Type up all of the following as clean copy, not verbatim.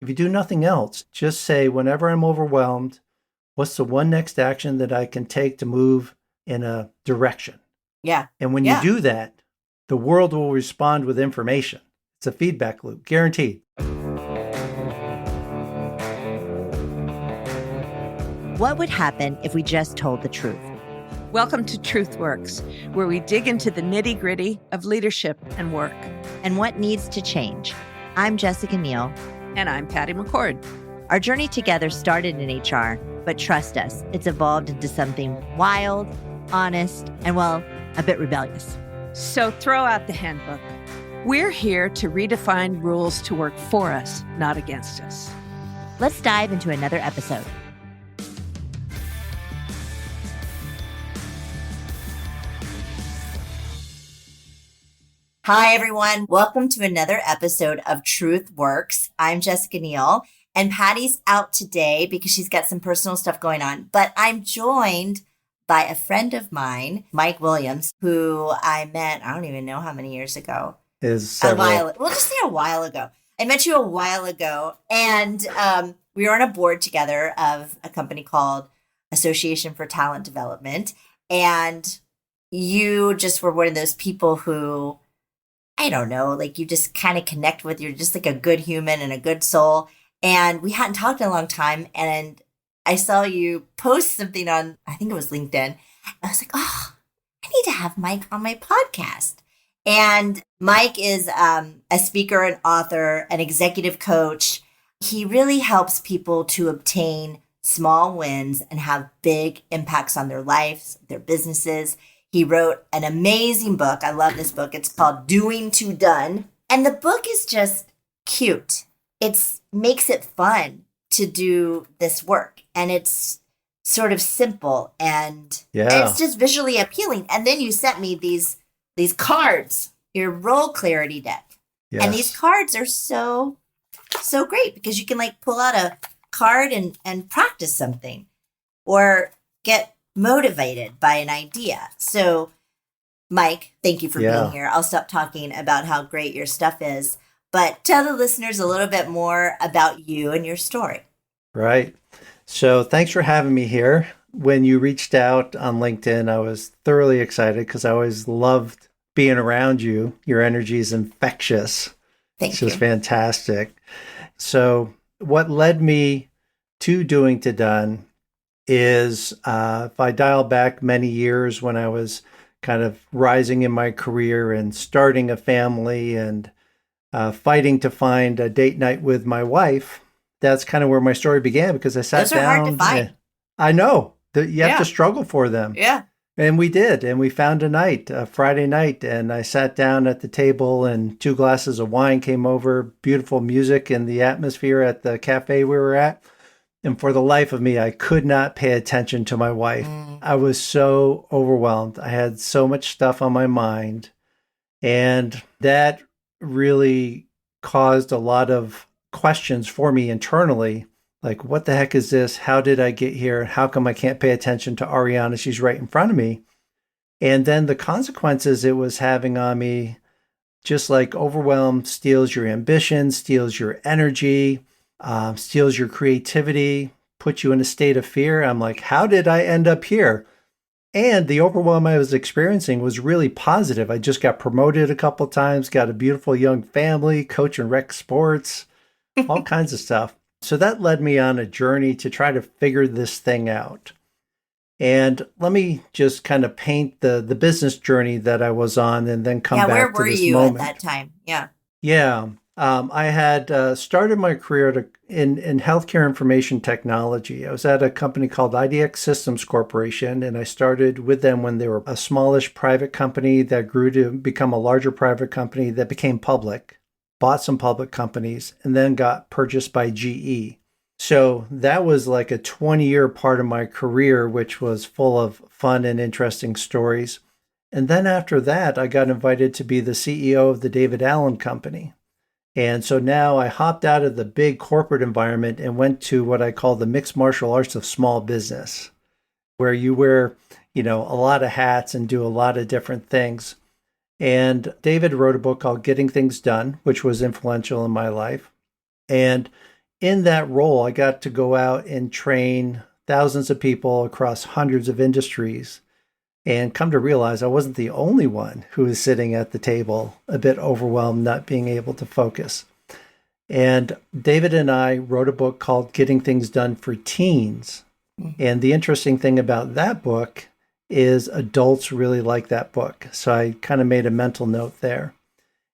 If you do nothing else, just say, whenever I'm overwhelmed, what's the one next action that I can take to move in a direction? Yeah. And when you Yeah. do that, the world will respond with information. It's a feedback loop, guaranteed. What would happen if we just told the truth? Welcome to Truth Works, where we dig into the nitty-gritty of leadership and work. And what needs to change? I'm Jessica Neal. And I'm Patty McCord. Our journey together started in HR, but trust us, it's evolved into something wild, honest, and well, a bit rebellious. So throw out the handbook. We're here to redefine rules to work for us, not against us. Let's dive into another episode. Hi, everyone. Welcome to another episode of Truth Works. I'm Jessica Neal, and Patty's out today because she's got some personal stuff going on. But I'm joined by a friend of mine, Mike Williams, who I met, I don't even know how many years ago. We'll just say a while ago. I met you a while ago, and we were on a board together of a company called Association for Talent Development. And you just were one of those people who, I don't know, like you just kind of connect with. You're just like a good human and a good soul. And we hadn't talked in a long time. And I saw you post something on, I think it was LinkedIn. I was like, oh, I need to have Mike on my podcast. And Mike is a speaker, an author, an executive coach. He really helps people to obtain small wins and have big impacts on their lives, their businesses. He wrote an amazing book. I love this book. It's called Doing to Done. And the book is just cute. It makes it fun to do this work. And it's sort of simple and it's just visually appealing. And then you sent me these cards, your role clarity deck. Yes. And these cards are so great because you can like pull out a card and practice something or get motivated by an idea. So, Mike, thank you for being here. I'll stop talking about how great your stuff is, but tell the listeners a little bit more about you and your story. Right. So thanks for having me here. When you reached out on LinkedIn, I was thoroughly excited because I always loved being around you. Your energy is infectious. Thank you. It's just fantastic. So what led me to Doing to Done is if I dial back many years when I was kind of rising in my career and starting a family and fighting to find a date night with my wife, that's kind of where my story began because I sat Those are down. hard to find. I know. You have to struggle for them. Yeah. And we did. And we found a Friday night, and I sat down at the table and 2 glasses of wine came over, beautiful music and the atmosphere at the cafe we were at. And for the life of me, I could not pay attention to my wife. I was so overwhelmed. I had so much stuff on my mind. And that really caused a lot of questions for me internally. Like, what the heck is this? How did I get here? How come I can't pay attention to Ariana? She's right in front of me. And then the consequences it was having on me, just like overwhelm steals your ambition, steals your energy, steals your creativity, puts you in a state of fear. I'm like, how did I end up here? And the overwhelm I was experiencing was really positive. I just got promoted a couple of times, got a beautiful young family, coach and rec sports, all kinds of stuff. So that led me on a journey to try to figure this thing out. And let me just kind of paint the business journey that I was on and then come back to this moment. Where were you at that time? Yeah. Yeah. I had started my career in healthcare information technology. I was at a company called IDX Systems Corporation, and I started with them when they were a smallish private company that grew to become a larger private company that became public, bought some public companies, and then got purchased by GE. So that was like a 20-year part of my career, which was full of fun and interesting stories. And then after that, I got invited to be the CEO of the David Allen Company. And so now I hopped out of the big corporate environment and went to what I call the mixed martial arts of small business, where you wear, a lot of hats and do a lot of different things. And David wrote a book called Getting Things Done, which was influential in my life. And in that role, I got to go out and train thousands of people across hundreds of industries and come to realize I wasn't the only one who was sitting at the table, a bit overwhelmed, not being able to focus. And David and I wrote a book called Getting Things Done for Teens. And the interesting thing about that book is adults really like that book. So I kind of made a mental note there.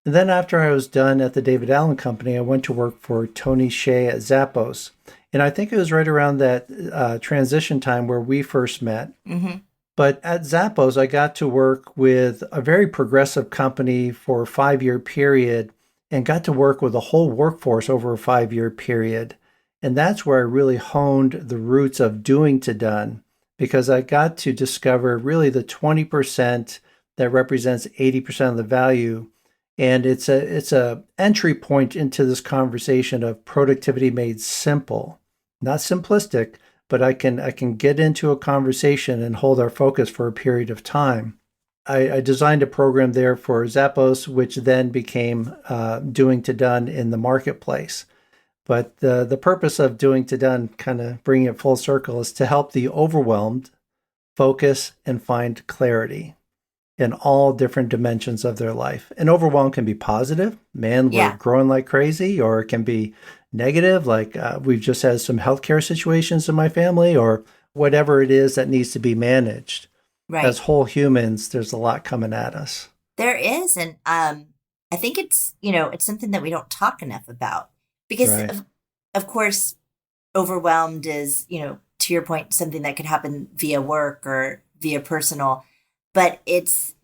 And then after I was done at the David Allen Company, I went to work for Tony Hsieh at Zappos. And I think it was right around that transition time where we first met. Mm-hmm. But at Zappos, I got to work with a very progressive company for a 5-year period and got to work with a whole workforce over a 5-year period. And that's where I really honed the roots of doing to done, because I got to discover really the 20% that represents 80% of the value. And it's a entry point into this conversation of productivity made simple, not simplistic, but I can get into a conversation and hold our focus for a period of time. I designed a program there for Zappos, which then became Doing to Done in the marketplace. But the purpose of Doing to Done, kind of bringing it full circle, is to help the overwhelmed focus and find clarity in all different dimensions of their life. And overwhelm can be positive, man, we're growing like crazy, or it can be negative, like we've just had some healthcare situations in my family, or whatever it is that needs to be managed. Right. As whole humans, there's a lot coming at us. There is. And I think it's something that we don't talk enough about because, Right. of course, overwhelmed is, to your point, something that could happen via work or via personal, but it's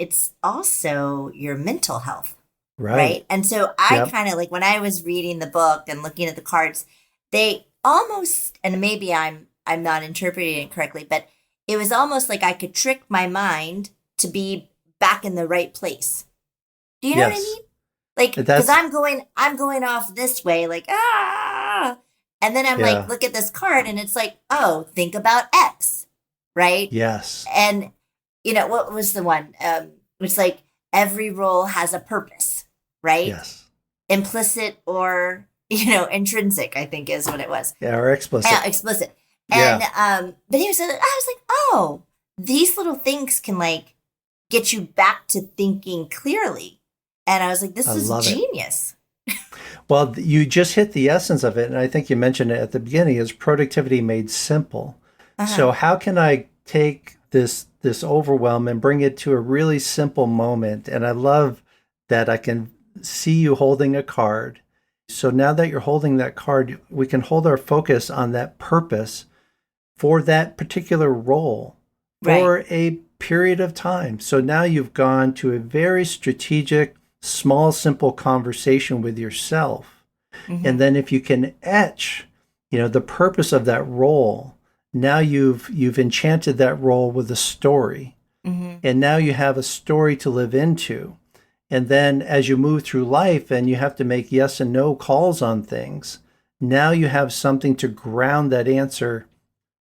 also your mental health. Right. And so I kind of like when I was reading the book and looking at the cards, they almost, and maybe I'm not interpreting it correctly, but it was almost like I could trick my mind to be back in the right place. Do you know what I mean? Like, because I'm going off this way, like, and then I'm like, look at this card and it's like, oh, think about X. Right. Yes. And what was the one? It's like every role has a purpose, right? Yes. Implicit or, intrinsic, I think is what it was. Yeah, or explicit. Yeah, explicit. And, but I was like, oh, these little things can like get you back to thinking clearly. And I was like, this is genius. Well, you just hit the essence of it. And I think you mentioned it at the beginning, is productivity made simple. So how can I take this overwhelm and bring it to a really simple moment? And I love that I can see you holding a card. So now that you're holding that card, we can hold our focus on that purpose for that particular role for a period of time. So now you've gone to a very strategic, small, simple conversation with yourself. Mm-hmm. And then if you can etch, the purpose of that role, now you've enchanted that role with a story. Mm-hmm. And now you have a story to live into. And then as you move through life and you have to make yes and no calls on things, now you have something to ground that answer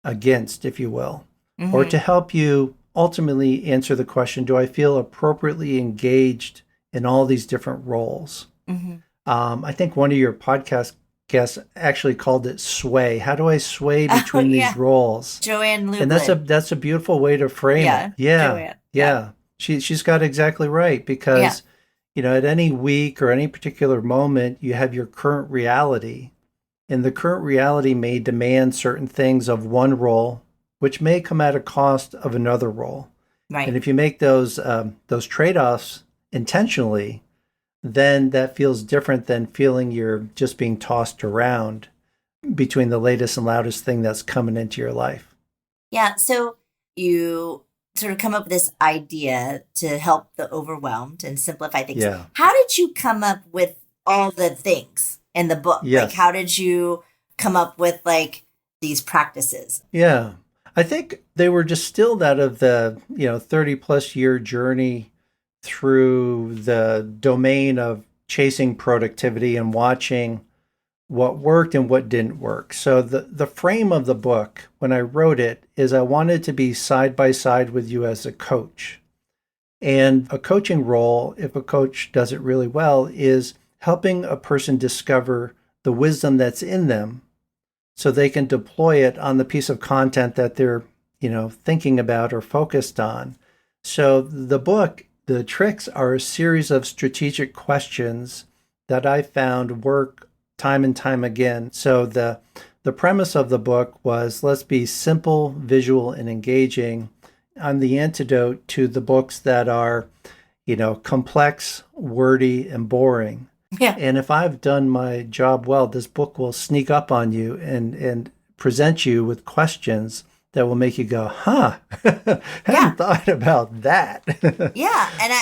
against, if you will, or to help you ultimately answer the question, do I feel appropriately engaged in all these different roles? Mm-hmm. I think one of your podcast guests actually called it sway. How do I sway between these roles? Joanne Lublin. And that's a beautiful way to frame it. Yeah. Joanne. She's got exactly right, because at any week or any particular moment, you have your current reality. And the current reality may demand certain things of one role, which may come at a cost of another role. Right. And if you make those trade-offs intentionally, then that feels different than feeling you're just being tossed around between the latest and loudest thing that's coming into your life. Yeah. So you sort of come up with this idea to help the overwhelmed and simplify things. Yeah. How did you come up with all the things in the book? Yes. Like, how did you come up with like these practices? Yeah. I think they were distilled out of the, 30 plus year journey through the domain of chasing productivity and watching what worked and what didn't work. So the frame of the book, when I wrote it, is I wanted to be side by side with you as a coach. And a coaching role, if a coach does it really well, is helping a person discover the wisdom that's in them so they can deploy it on the piece of content that they're, thinking about or focused on. So the book, the tricks are a series of strategic questions that I found work time and time again. So the premise of the book was, let's be simple, visual, and engaging. I'm the antidote to the books that are, complex, wordy, and boring. Yeah. And if I've done my job well, this book will sneak up on you and present you with questions that will make you go, huh, hadn't thought about that. Yeah. And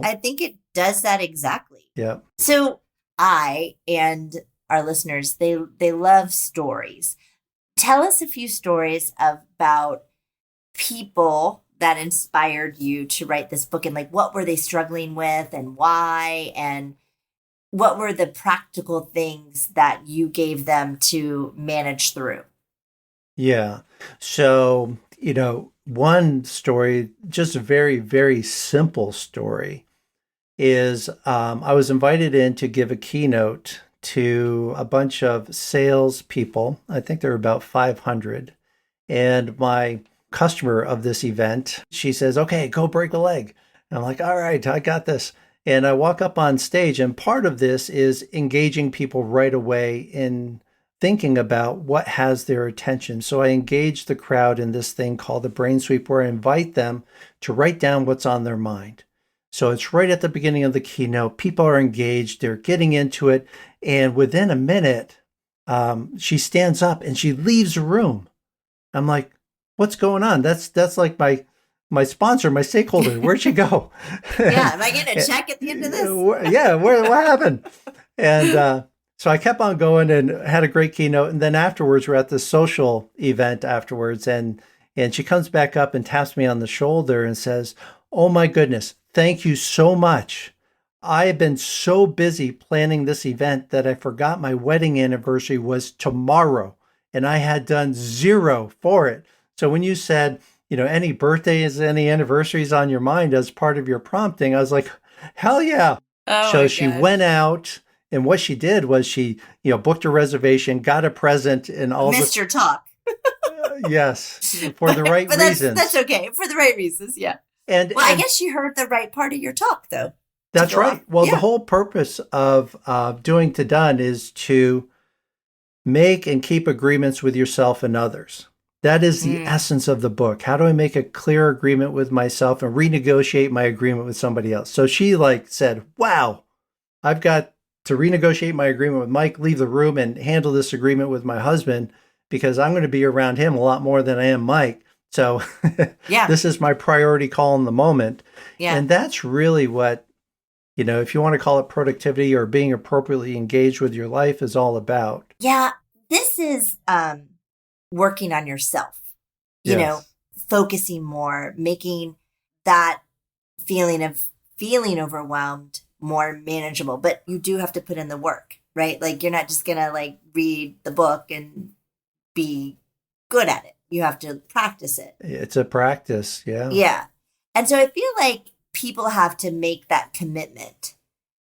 I think it does that exactly. Yeah. So I and our listeners, they love stories. Tell us a few stories about people that inspired you to write this book, and like, what were they struggling with and why, and what were the practical things that you gave them to manage through? Yeah. So, one story, just a very, very simple story, is I was invited in to give a keynote to a bunch of sales people. I think there were about 500. And my customer of this event, she says, okay, go break a leg. And I'm like, all right, I got this. And I walk up on stage, and part of this is engaging people right away in thinking about what has their attention. So I engage the crowd in this thing called the brain sweep, where I invite them to write down what's on their mind. So it's right at the beginning of the keynote. People are engaged. They're getting into it. And within a minute, she stands up and she leaves the room. I'm like, what's going on? That's like my sponsor, my stakeholder. Where'd she go? Yeah. Am I getting a check at the end of this? Yeah. What happened? And so I kept on going and had a great keynote. And then afterwards, we're at this social event afterwards. And she comes back up and taps me on the shoulder and says, oh my goodness, thank you so much. I have been so busy planning this event that I forgot my wedding anniversary was tomorrow, and I had done zero for it. So when you said, any birthdays, any anniversaries on your mind as part of your prompting, I was like, hell yeah. Oh, so she went out, and what she did was she, booked a reservation, got a present, and all missed your talk. Yes, for the right reasons. That's okay. For the right reasons, yeah. And I guess she heard the right part of your talk, though. That's right. Well, the whole purpose of doing to done is to make and keep agreements with yourself and others. That is the essence of the book. How do I make a clear agreement with myself and renegotiate my agreement with somebody else? So she said, wow, I've got to renegotiate my agreement with Mike, leave the room and handle this agreement with my husband, because I'm going to be around him a lot more than I am Mike. So this is my priority call in the moment. Yeah. And that's really what, if you want to call it productivity or being appropriately engaged with your life, is all about. Yeah. This is working on yourself, focusing more, making that feeling of feeling overwhelmed more manageable. But you do have to put in the work, right? Like, you're not just going to read the book and be good at it. You have to practice it. It's a practice. Yeah. Yeah. And so I feel like people have to make that commitment.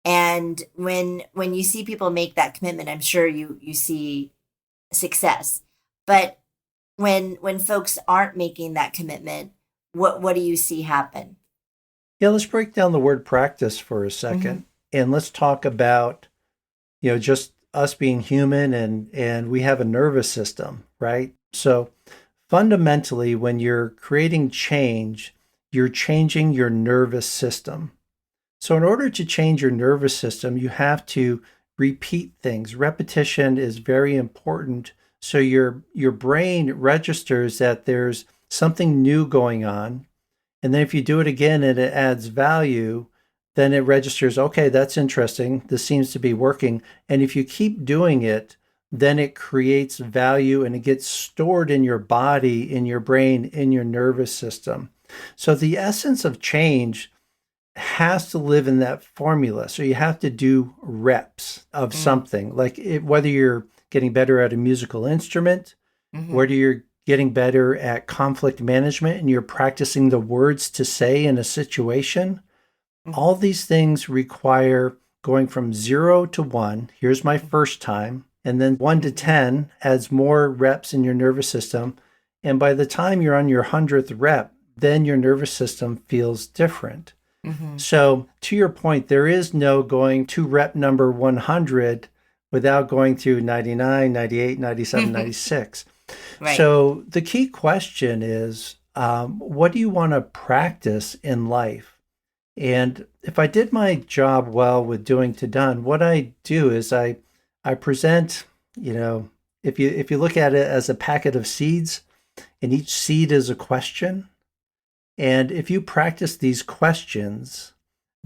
And when you see people make that commitment, I'm sure you see success. But when folks aren't making that commitment, what do you see happen? Yeah, let's break down the word practice for a second. And let's talk about, just us being human, and we have a nervous system, right? So fundamentally, when you're creating change, you're changing your nervous system. So in order to change your nervous system, you have to repeat things. Repetition is very important. So your brain registers that there's something new going on. And then if you do it again and it adds value, then it registers, okay, that's interesting. This seems to be working. And if you keep doing it, then it creates value and it gets stored in your body, in your brain, in your nervous system. So the essence of change has to live in that formula. So you have to do reps of something, whether you're getting better at a musical instrument, whether you're getting better at conflict management and you're practicing the words to say in a situation. All these things require going from 0 to 1. Here's my first time. And then 1 to 10 adds more reps in your nervous system. And by the time you're on your 100th rep, then your nervous system feels different. Mm-hmm. So to your point, there is no going to rep number 100 without going through 99, 98, 97, 96. Right. So the key question is, what do you want to practice in life? And if I did my job well with doing to done, what I do is I present, if you look at it as a packet of seeds, and each seed is a question. And if you practice these questions,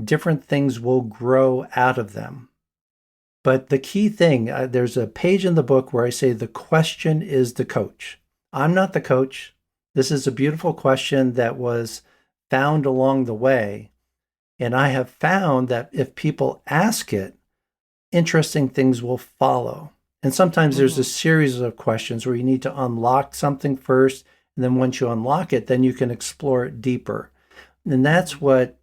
different things will grow out of them. But the key thing, there's a page in the book where I say the question is the coach. I'm not the coach. This is a beautiful question that was found along the way. And I have found that if people ask it, interesting things will follow. And sometimes there's a series of questions where you need to unlock something first. And then once you unlock it, then you can explore it deeper. And that's what,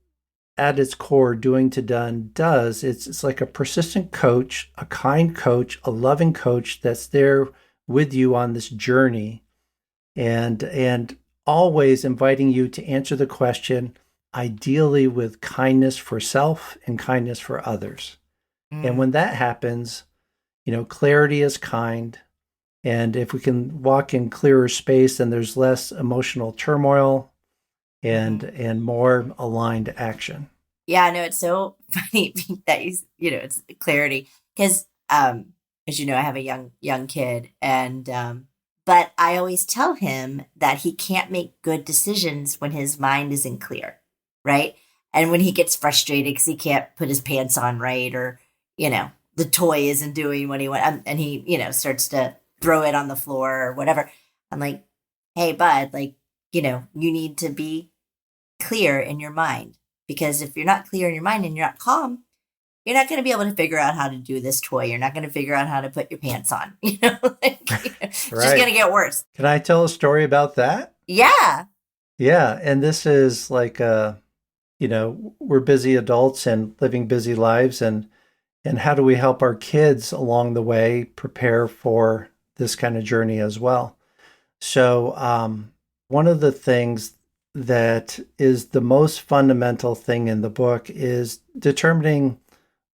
at its core, Doing to Done does. It's like a persistent coach, a kind coach, a loving coach that's there with you on this journey, and always inviting you to answer the question, ideally with kindness for self and kindness for others. And when that happens, clarity is kind. And if we can walk in clearer space, then there's less emotional turmoil and more aligned action. Yeah, no, it's so funny that it's clarity because, as you know, I have a young kid, and but I always tell him that he can't make good decisions when his mind isn't clear, right? And when he gets frustrated because he can't put his pants on right, or the toy isn't doing what he wants, and he starts to throw it on the floor or whatever. I'm like, hey, bud, you need to be clear in your mind, because if you're not clear in your mind and you're not calm, you're not going to be able to figure out how to do this toy. You're not going to figure out how to put your pants on. It's just going to get worse. Can I tell a story about that? Yeah. Yeah. And this is like, we're busy adults and living busy lives. And how do we help our kids along the way prepare for this kind of journey as well? So one of the things that is the most fundamental thing in the book is determining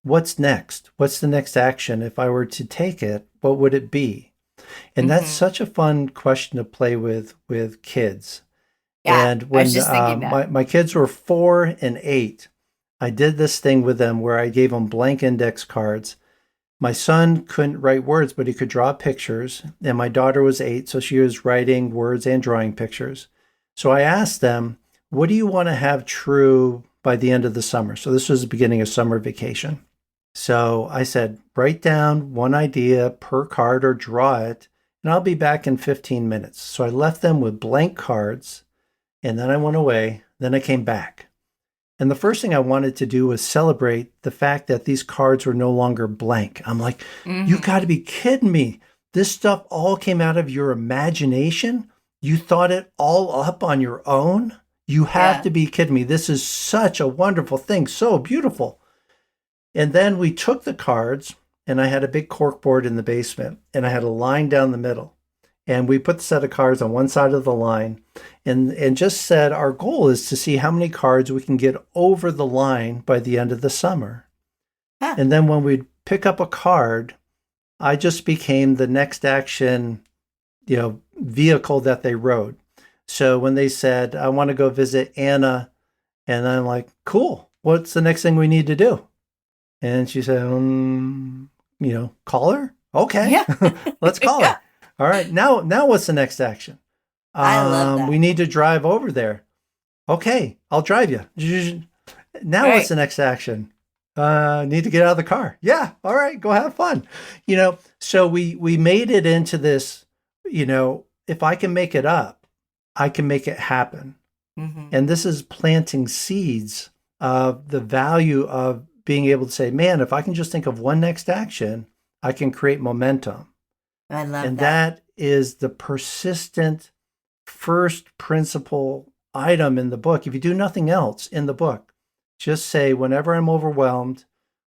what's next. What's the next action? If I were to take it, what would it be? And that's such a fun question to play with kids. Yeah, and when I was just thinking that. my kids were 4 and 8, I did this thing with them where I gave them blank index cards. My son couldn't write words, but he could draw pictures. And my daughter was 8, so she was writing words and drawing pictures. So I asked them, what do you want to have true by the end of the summer? So this was the beginning of summer vacation. So I said, write down one idea per card or draw it, and I'll be back in 15 minutes. So I left them with blank cards, and then I went away. Then I came back. And the first thing I wanted to do was celebrate the fact that these cards were no longer blank. I'm like, you got to be kidding me. This stuff all came out of your imagination? You thought it all up on your own? You have to be kidding me. This is such a wonderful thing. So beautiful. And then we took the cards, and I had a big cork board in the basement, and I had a line down the middle. And we put the set of cards on one side of the line and just said our goal is to see how many cards we can get over the line by the end of the summer. Huh. And then when we'd pick up a card, I just became the next action, vehicle that they rode. So when they said, I want to go visit Anna, and I'm like, cool, what's the next thing we need to do? And she said, call her? Okay, yeah. Let's call her. All right, now what's the next action? I love that. We need to drive over there. Okay, I'll drive you. Now what's the next action? Need to get out of the car. Yeah, all right, go have fun. So we made it into this, if I can make it up, I can make it happen. And this is planting seeds of the value of being able to say, man, if I can just think of one next action, I can create momentum. I love and that is the persistent first principle item in the book. If you do nothing else in the book, just say, whenever I'm overwhelmed,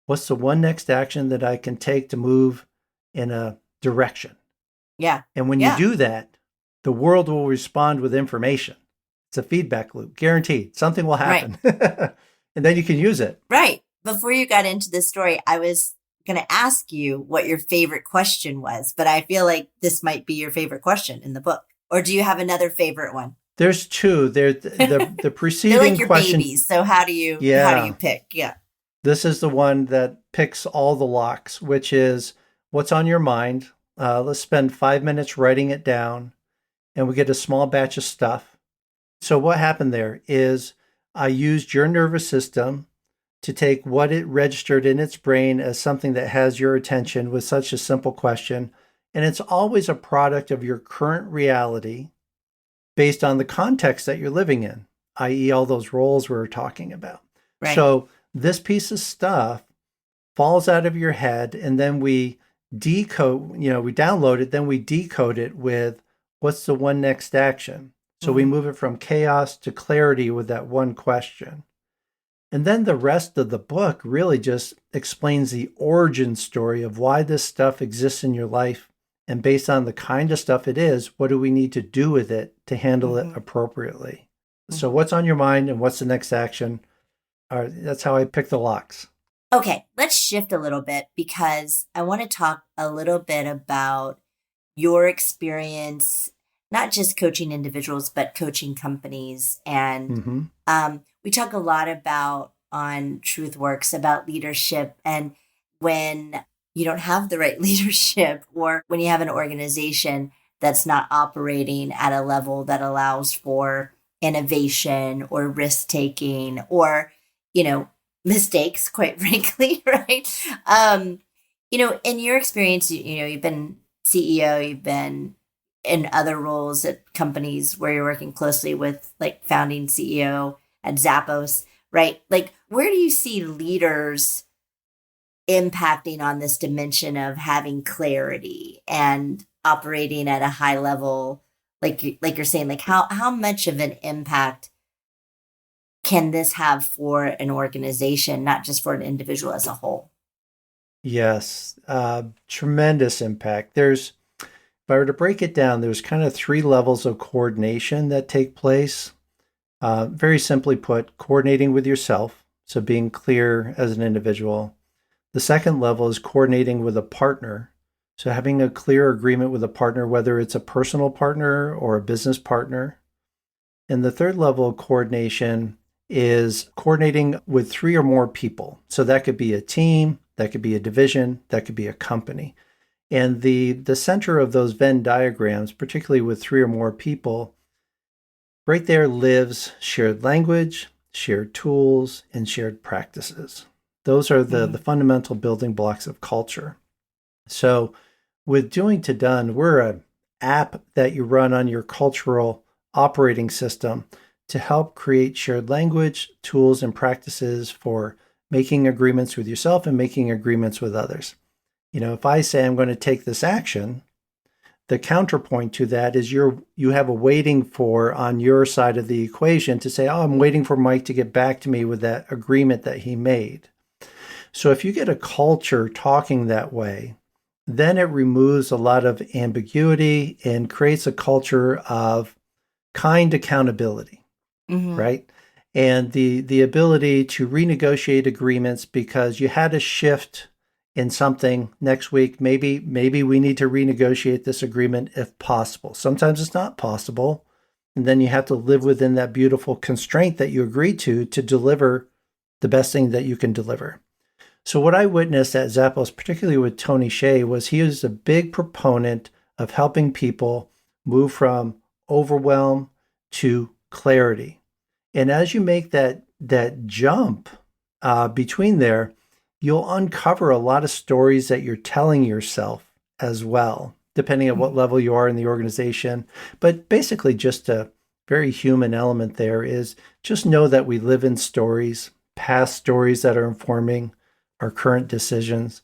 what's the one next action that I can take to move in a direction. Yeah. And when you Yeah. do that, the world will respond with information. It's a feedback loop, guaranteed. Something will Right. happen. And then you can use it. Right. Before you got into this story, I was going to ask you what your favorite question was, but I feel like this might be your favorite question in the book. Or do you have another favorite one? There's two. The They're preceding like your question. babies. So how do you Yeah. pick? Yeah. This is the one that picks all the locks, which is what's on your mind. Let's spend 5 minutes writing it down, and we get a small batch of stuff. So what happened there is I used your nervous system to take what it registered in its brain as something that has your attention with such a simple question. And it's always a product of your current reality based on the context that you're living in, i.e., all those roles we were talking about. Right. So this piece of stuff falls out of your head, and then we decode, we download it, then we decode it with what's the one next action. So we move it from chaos to clarity with that one question. And then the rest of the book really just explains the origin story of why this stuff exists in your life. And based on the kind of stuff it is, what do we need to do with it to handle it appropriately? So what's on your mind and what's the next action? That's how I pick the locks. Okay, let's shift a little bit because I want to talk a little bit about your experience, not just coaching individuals, but coaching companies. And we talk a lot about on Truth Works about leadership and when you don't have the right leadership or when you have an organization that's not operating at a level that allows for innovation or risk taking or, mistakes, quite frankly, right? In your experience, you've been CEO, you've been in other roles at companies where you're working closely with like founding CEO at Zappos, right? Like, where do you see leaders impacting on this dimension of having clarity and operating at a high level? Like you're saying, like how much of an impact can this have for an organization, not just for an individual as a whole? Yes, tremendous impact. If I were to break it down, there's kind of 3 levels of coordination that take place. Very simply put, coordinating with yourself, so being clear as an individual. The second level is coordinating with a partner, so having a clear agreement with a partner, whether it's a personal partner or a business partner. And the third level of coordination is coordinating with 3 or more people. So that could be a team, that could be a division, that could be a company. And the center of those Venn diagrams, particularly with 3 or more people, right there lives shared language, shared tools, and shared practices. Those are the fundamental building blocks of culture. So with Doing to Done, we're an app that you run on your cultural operating system to help create shared language, tools, and practices for making agreements with yourself and making agreements with others. If I say I'm going to take this action, the counterpoint to that is you have a waiting for on your side of the equation to say, I'm waiting for Mike to get back to me with that agreement that he made. So if you get a culture talking that way, then it removes a lot of ambiguity and creates a culture of kind accountability, right? And the ability to renegotiate agreements because you had a shift in something next week. Maybe we need to renegotiate this agreement if possible. Sometimes it's not possible. And then you have to live within that beautiful constraint that you agreed to deliver the best thing that you can deliver. So what I witnessed at Zappos, particularly with Tony Hsieh, was he was a big proponent of helping people move from overwhelm to clarity. And as you make that jump between there, you'll uncover a lot of stories that you're telling yourself as well, depending on what level you are in the organization. But basically just a very human element there is just know that we live in stories, past stories that are informing our current decisions.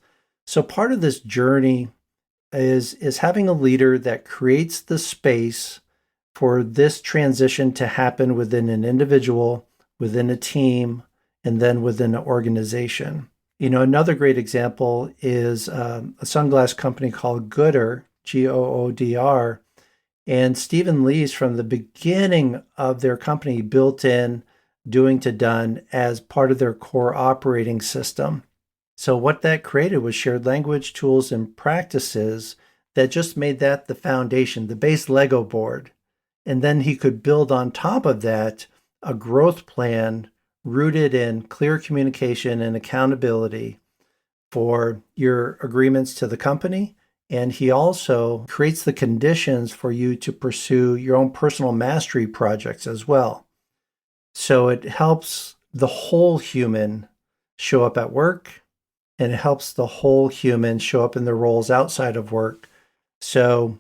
So part of this journey is having a leader that creates the space for this transition to happen within an individual, within a team, and then within an organization. Another great example is a sunglass company called Goodr, Goodr. And Stephen Lees, from the beginning of their company, built in doing to done as part of their core operating system. So what that created was shared language, tools, and practices that just made that the foundation, the base Lego board. And then he could build on top of that a growth plan rooted in clear communication and accountability for your agreements to the company. And he also creates the conditions for you to pursue your own personal mastery projects as well. So it helps the whole human show up at work, and it helps the whole human show up in their roles outside of work. So,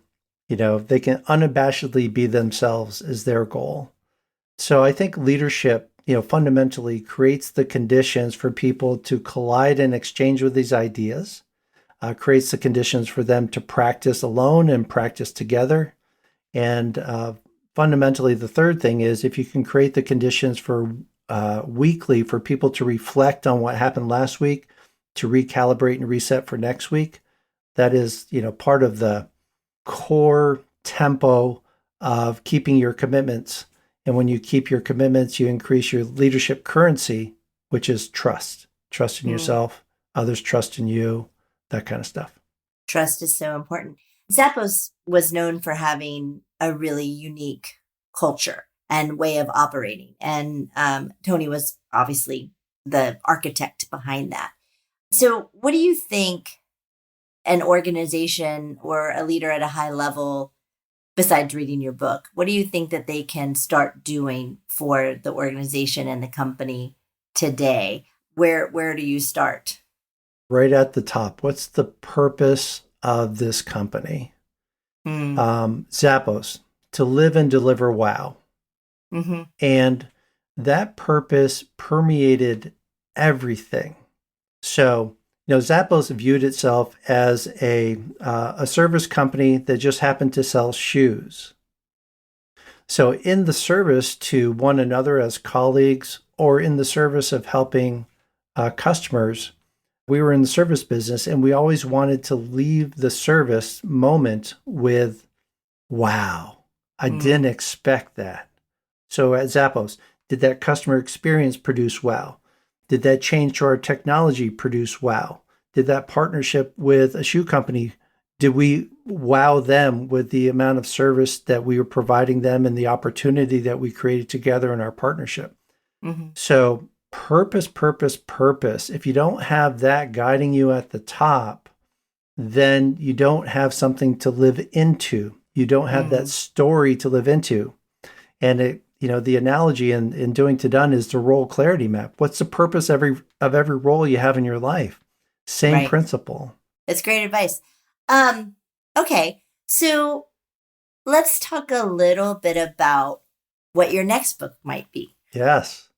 they can unabashedly be themselves is their goal. So I think leadership, fundamentally creates the conditions for people to collide and exchange with these ideas, creates the conditions for them to practice alone and practice together. And fundamentally, the third thing is if you can create the conditions for weekly for people to reflect on what happened last week, to recalibrate and reset for next week, that is, part of the core tempo of keeping your commitments. And when you keep your commitments, you increase your leadership currency, which is trust in yourself, others trust in you, that kind of stuff. Trust is so important. Zappos was known for having a really unique culture and way of operating. And Tony was obviously the architect behind that. So what do you think an organization or a leader at a high level, besides reading your book, what do you think that they can start doing for the organization and the company today? Where do you start? Right at the top, what's the purpose of this company? Zappos, to live and deliver wow. Mm-hmm. And that purpose permeated everything. So, Zappos viewed itself as a service company that just happened to sell shoes. So in the service to one another as colleagues, or in the service of helping customers, we were in the service business, and we always wanted to leave the service moment with, wow, I didn't expect that. So at Zappos, did that customer experience produce wow? Did that change to our technology produce wow? Did that partnership with a shoe company, did we wow them with the amount of service that we were providing them and the opportunity that we created together in our partnership? Mm-hmm. So purpose. If you don't have that guiding you at the top, then you don't have something to live into. You don't have that story to live into. And it, the analogy in doing to done is the role clarity map. What's the purpose of every role you have in your life? Same principle. That's great advice. Okay, so let's talk a little bit about what your next book might be. Yes.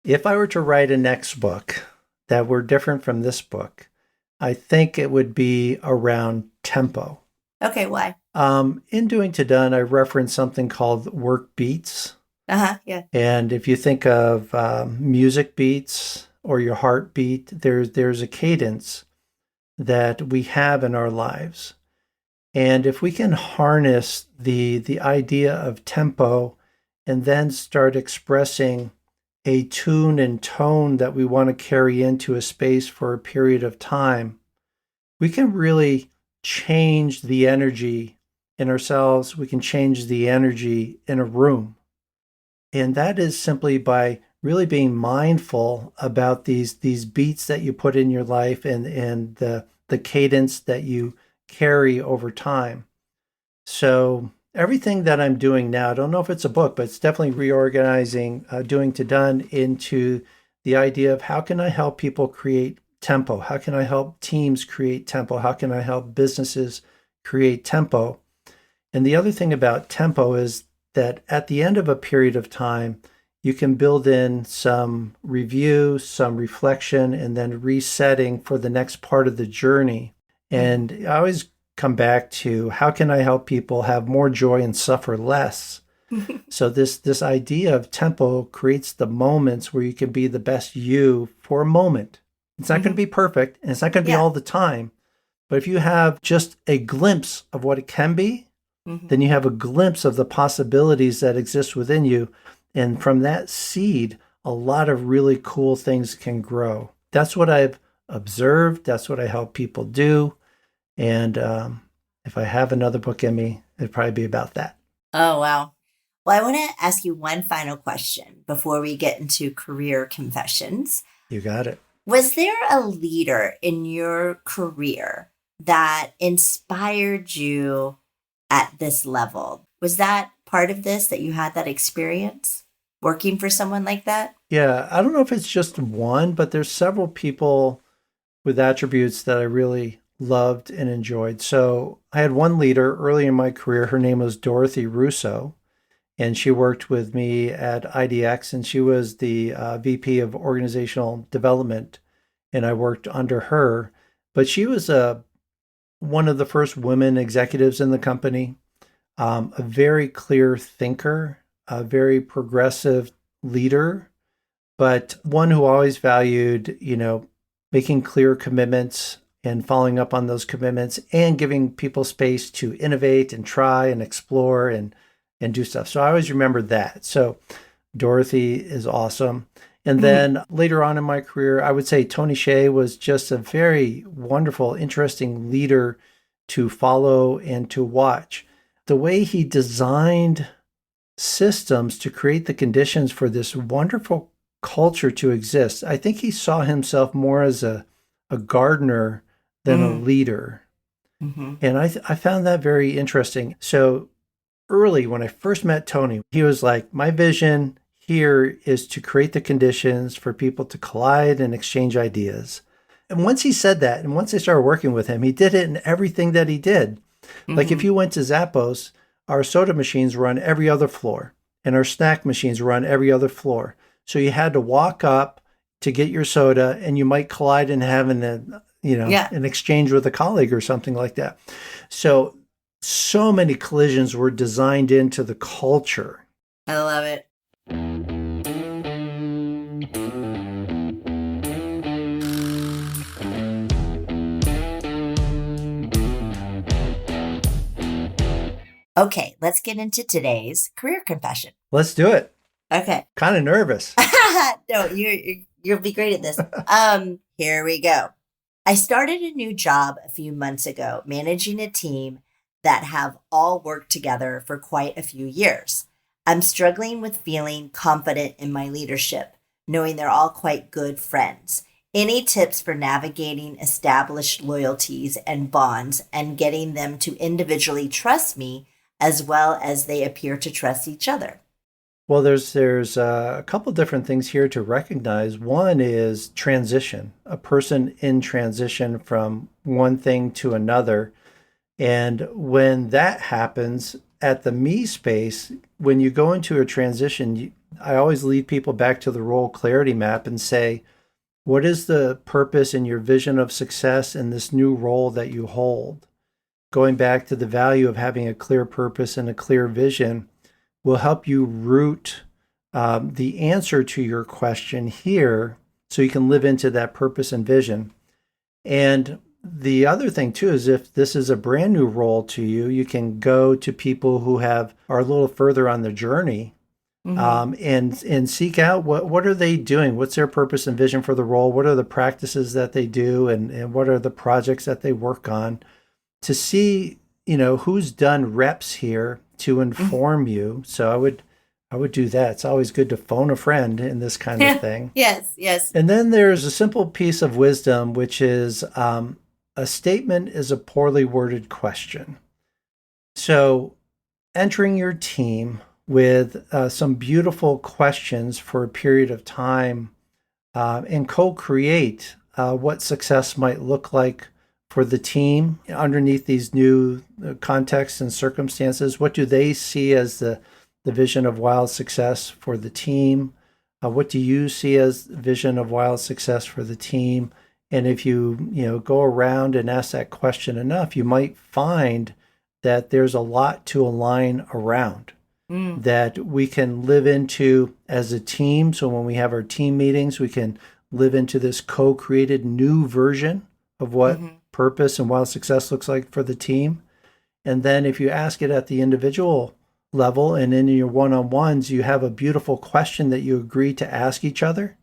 If I were to write a next book that were different from this book, I think it would be around tempo. Okay, why? In doing to done, I referenced something called work beats. Yeah. And if you think of music beats or your heartbeat, there's a cadence that we have in our lives. And if we can harness the idea of tempo and then start expressing a tune and tone that we want to carry into a space for a period of time, we can really change the energy in ourselves. We can change the energy in a room. And that is simply by really being mindful about these beats that you put in your life and the cadence that you carry over time. So everything that I'm doing now, I don't know if it's a book, but it's definitely reorganizing doing to done into the idea of how can I help people create tempo? How can I help teams create tempo? How can I help businesses create tempo? And the other thing about tempo is that at the end of a period of time, you can build in some review, some reflection, and then resetting for the next part of the journey. And I always come back to how can I help people have more joy and suffer less? So this idea of tempo creates the moments where you can be the best you for a moment. It's not going to be perfect, and it's not going to be Yeah. all the time. But if you have just a glimpse of what it can be, then you have a glimpse of the possibilities that exist within you. And from that seed, a lot of really cool things can grow. That's what I've observed. That's what I help people do. And if I have another book in me, it'd probably be about that. Oh, wow. Well, I want to ask you one final question before we get into career confessions. You got it. Was there a leader in your career that inspired you at this level? Was that part of this, that you had that experience working for someone like that? Yeah, I don't know if it's just one, but there's several people with attributes that I really loved and enjoyed. So I had one leader early in my career. Her name was Dorothy Russo, and she worked with me at IDX, and she was the VP of Organizational Development, and I worked under her. But she was one of the first women executives in the company, a very clear thinker, a very progressive leader, but one who always valued, making clear commitments and following up on those commitments and giving people space to innovate and try and explore and do stuff. So I always remember that. So Dorothy is awesome. And then later on in my career, I would say Tony Hsieh was just a very wonderful, interesting leader to follow and to watch. The way he designed systems to create the conditions for this wonderful culture to exist. I think he saw himself more as a gardener than a leader. And I found that very interesting. So early when I first met Tony, he was like, my vision here is to create the conditions for people to collide and exchange ideas. And once he said that, and once I started working with him, he did it in everything that he did. Like if you went to Zappos, our soda machines were on every other floor and our snack machines were on every other floor. So you had to walk up to get your soda and you might collide and have an exchange with a colleague or something like that. So many collisions were designed into the culture. I love it. Okay, let's get into today's career confession. Let's do it. Okay. Kind of nervous. No, you'll be great at this. Here we go. I started a new job a few months ago, managing a team that have all worked together for quite a few years. I'm struggling with feeling confident in my leadership, knowing they're all quite good friends. Any tips for navigating established loyalties and bonds and getting them to individually trust me as well as they appear to trust each other? Well, there's a couple different things here to recognize. One is transition, a person in transition from one thing to another. And when that happens at the me space, when you go into a transition, I always lead people back to the role clarity map and say, what is the purpose and your vision of success in this new role that you hold? Going back to the value of having a clear purpose and a clear vision will help you root the answer to your question here so you can live into that purpose and vision. And the other thing too is if this is a brand new role to you, you can go to people who are a little further on the journey and seek out what are they doing? What's their purpose and vision for the role? What are the practices that they do and what are the projects that they work on to see, who's done reps here to inform you. So I would do that. It's always good to phone a friend in this kind of thing. Yes. And then there's a simple piece of wisdom, which is a statement is a poorly worded question. So entering your team with some beautiful questions for a period of time and co-create what success might look like for the team underneath these new contexts and circumstances. What do they see as the vision of wild success for the team? What do you see as the vision of wild success for the team? And if you go around and ask that question enough, you might find that there's a lot to align around. that we can live into as a team. So when we have our team meetings, we can live into this co-created new version of what purpose and wild success looks like for the team. And then if you ask it at the individual level and in your one-on-ones, you have a beautiful question that you agree to ask each other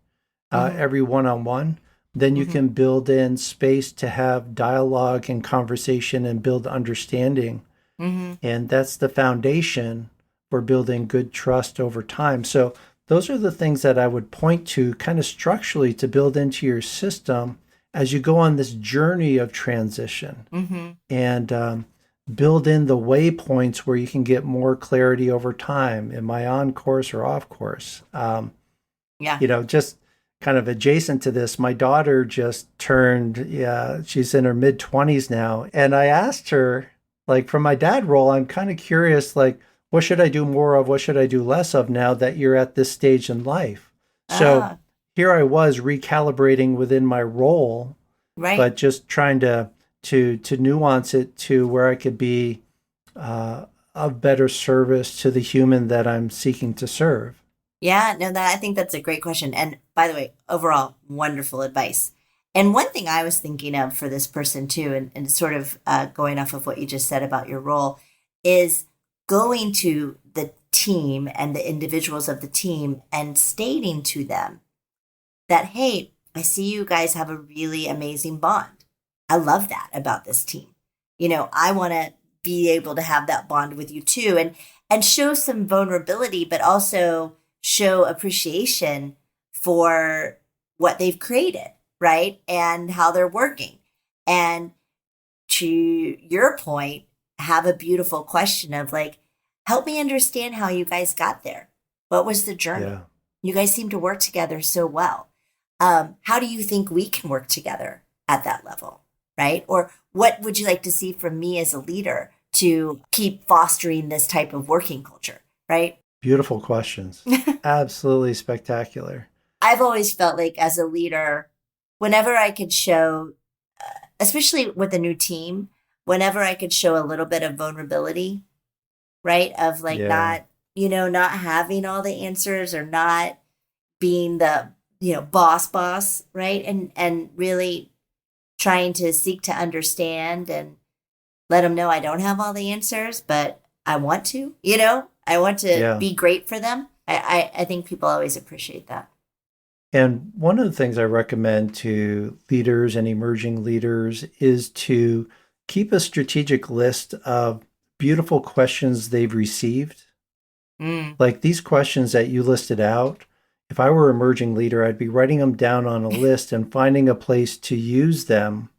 every one-on-one. Then you can build in space to have dialogue and conversation and build understanding. And that's the foundation for building good trust over time. So those are the things that I would point to kind of structurally to build into your system as you go on this journey of transition, and build in the waypoints where you can get more clarity over time. Am I on course or off course? Just kind of adjacent to this, my daughter just turned, she's in her mid-20s now. And I asked her, like, from my dad role, I'm kind of curious, like, what should I do more of? What should I do less of now that you're at this stage in life? So here I was recalibrating within my role, but just trying to nuance it to where I could be of better service to the human that I'm seeking to serve. Yeah, no, I think that's a great question. And by the way, overall, wonderful advice. And one thing I was thinking of for this person too, and sort of going off of what you just said about your role, is going to the team and the individuals of the team and stating to them that, hey, I see you guys have a really amazing bond. I love that about this team. I want to be able to have that bond with you too, and show some vulnerability, but also show appreciation for what they've created, right? And how they're working. And to your point, have a beautiful question of like, help me understand how you guys got there. What was the journey? Yeah. You guys seem to work together so well. How do you think we can work together at that level, right? Or what would you like to see from me as a leader to keep fostering this type of working culture, right? Beautiful questions. Absolutely spectacular. I've always felt like as a leader, whenever I could show, especially with a new team, whenever I could show a little bit of vulnerability, right? Of like not having all the answers or not being the, boss, right? And really trying to seek to understand and let them know I don't have all the answers, but I want to, I want to be great for them. I think people always appreciate that. And one of the things I recommend to leaders and emerging leaders is to keep a strategic list of beautiful questions they've received. Like these questions that you listed out, if I were an emerging leader, I'd be writing them down on a list and finding a place to use them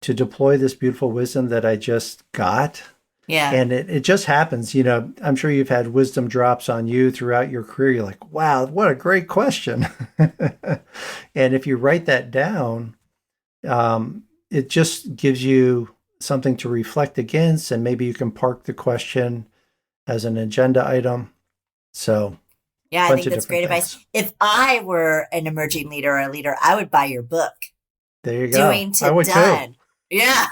to deploy this beautiful wisdom that I just got. Yeah. And it just happens, I'm sure you've had wisdom drops on you throughout your career. You're like, wow, what a great question. And if you write that down, it just gives you something to reflect against, and maybe you can park the question as an agenda item. So yeah, I think that's great advice. If I were an emerging leader or a leader, I would buy your book. There you go. Doing to Done. Too. Yeah.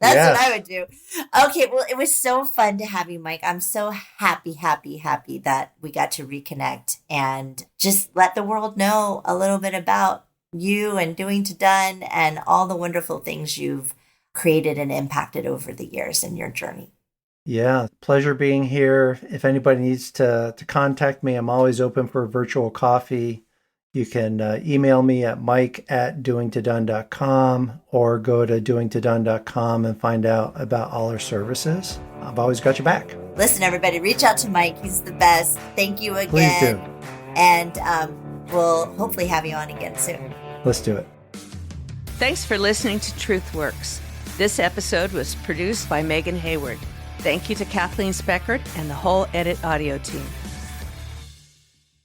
That's what I would do. Okay, well, it was so fun to have you, Mike. I'm so happy that we got to reconnect and just let the world know a little bit about you and Doing to Done and all the wonderful things you've created and impacted over the years in your journey. Yeah, pleasure being here. If anybody needs to contact me, I'm always open for a virtual coffee. You can email me at mike@doingtodone.com or go to doingtodone.com and find out about all our services. I've always got your back. Listen, everybody, reach out to Mike. He's the best. Thank you again. Please do. And we'll hopefully have you on again soon. Let's do it. Thanks for listening to Truth Works. This episode was produced by Megan Hayward. Thank you to Kathleen Speckert and the whole Edit Audio team.